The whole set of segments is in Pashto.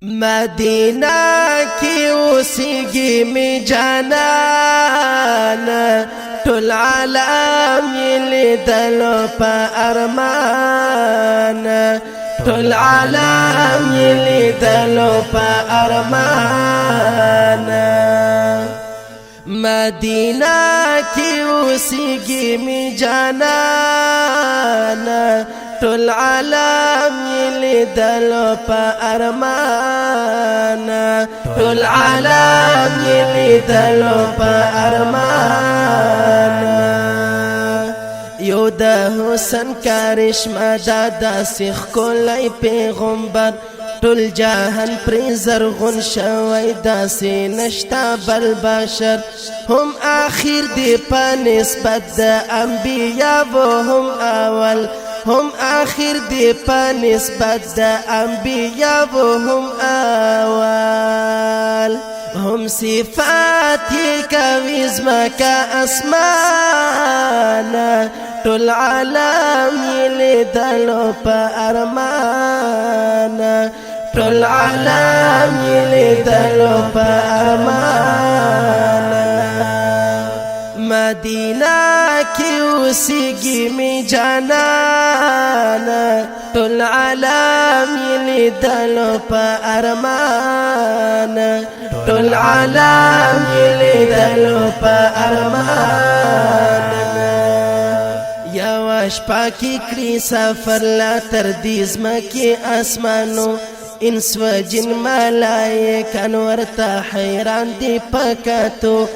مدینہ کی اوسیږي می جانان ټول عالم لیدلو په ارمان ټول عالم لیدلو په ارمان مدینہ کی اوسیږي می جانان ټول عالم لیدلو په ارمان ټول عالم لیدلو په ارمان یو د حسن کرشمه داسې ښکلی پیغمبر ټول جهان پرې زرغون شوی داسې نشته بل بشر هم آخر دی په نسبت د انبیاء هم اول هم آخر دی په نسبت د انبیاء هم اول هم صفات کوي زمکه اسمان ټول عالم لیدلو په ارمان ټول عالم لیدلو په ارمان مدینہ کی اوسیږي می جانان ټول عالم لیدلو په ارمان ټول عالم لیدلو په ارمان یو شپه کې کړی سفر لا تر دې ځمکې اسمانو انس و جن ملائکه ورته حیران دي پکاتو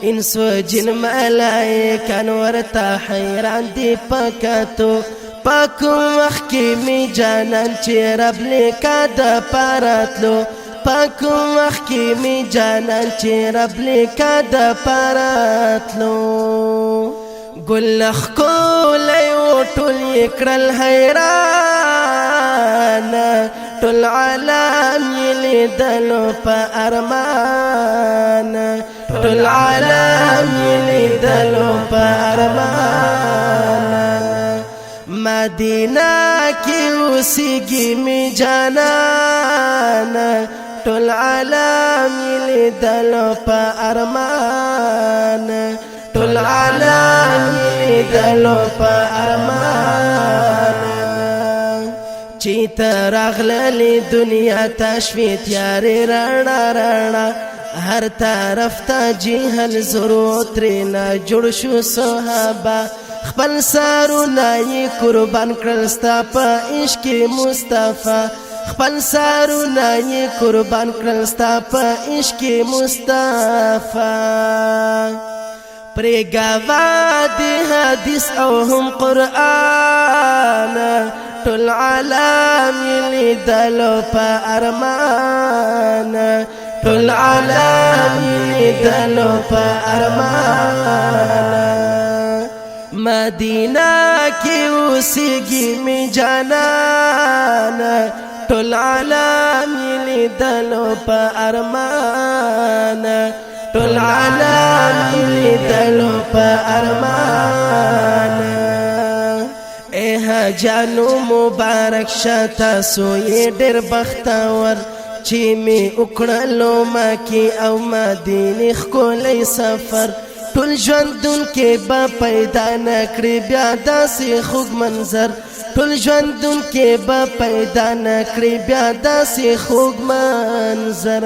انس و جن ملائکه ورته حیران دي پکاتو پاکو وخت کې می جانان چې رب لیکا د پراتلو پاکو وخت کې می جانان چې رب لیکا د پراتلو ګلخ کولای او ټول کړل حیران ټول عالم لیدلو په ارمان ټول عالم لیدلو په ارمان مدینہ کی اوسیږي می جانان ټول عالم لیدلو په ارمان ټول عالم لیدلو په ارمان چې ترغللی دنیا تشوي تیارې رڼا رڼا هر طرف ته جهل زرو ترېنا جوړ شو صحابه خپل سرونه یې قربان کړل ستا په عشق مصطفی خپل سرونه یې قربان کړل ستا په عشق مصطفی پرې گوا دی حدیث او هم قرآن ټول عالم لیدلو په ارمان ټول عالم لیدلو په ارمان مدینہ کی اوسیږي می جانان ټول عالم لیدلو په ارمان ټول عالم لیدلو په ارمان جانو مبارک شتا سوی ډېر بختور چې می وکړلو مکی او مدینه ښکلی سفر ټول ژوندون کې به پیدا نکړي بیا داسې خوږ منظر ټول ژوندون کې به پیدا نکړي بیا داسې خوږ منظر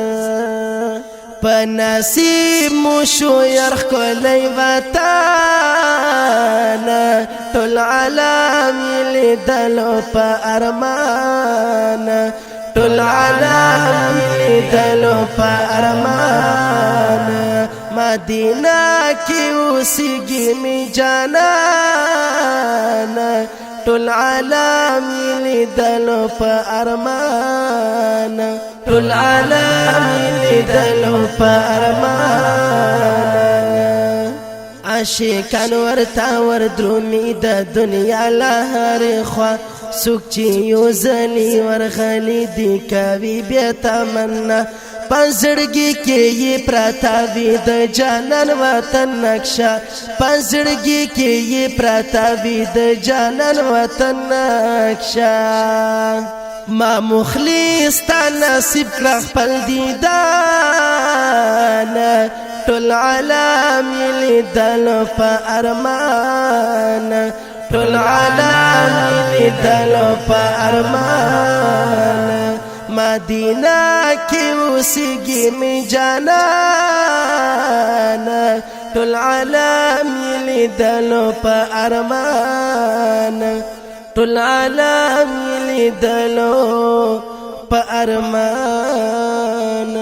په نصیب مو شو یار ښکلی وطن ټول عالم لیدلو په ارمان ټول عالم لیدلو په ارمان مدینہ کی اوسیږي می جانان ټول عالم لیدلو په ارمان ټول عالم لیدلو په ارمان عاشقان ورته وردرومي د دنیا له هرې خوا څوک چې یو ځلې ورغلي دي کوي بیا تمنا په زړګي کې یې پراته وي د جانان وطن نقشه په زړګي کې یې پراته وي د جانان وطن نقشه ما مخلص تا نصیب کړه خپل دیدان ټول عالم یې لیدل په ارمان ټول عالم یې لیدل په ارمان مدینه کې اوسېږي مې جانان ټول عالم یې لیدل په ارمان ټول عالم یې لیدل په ارمان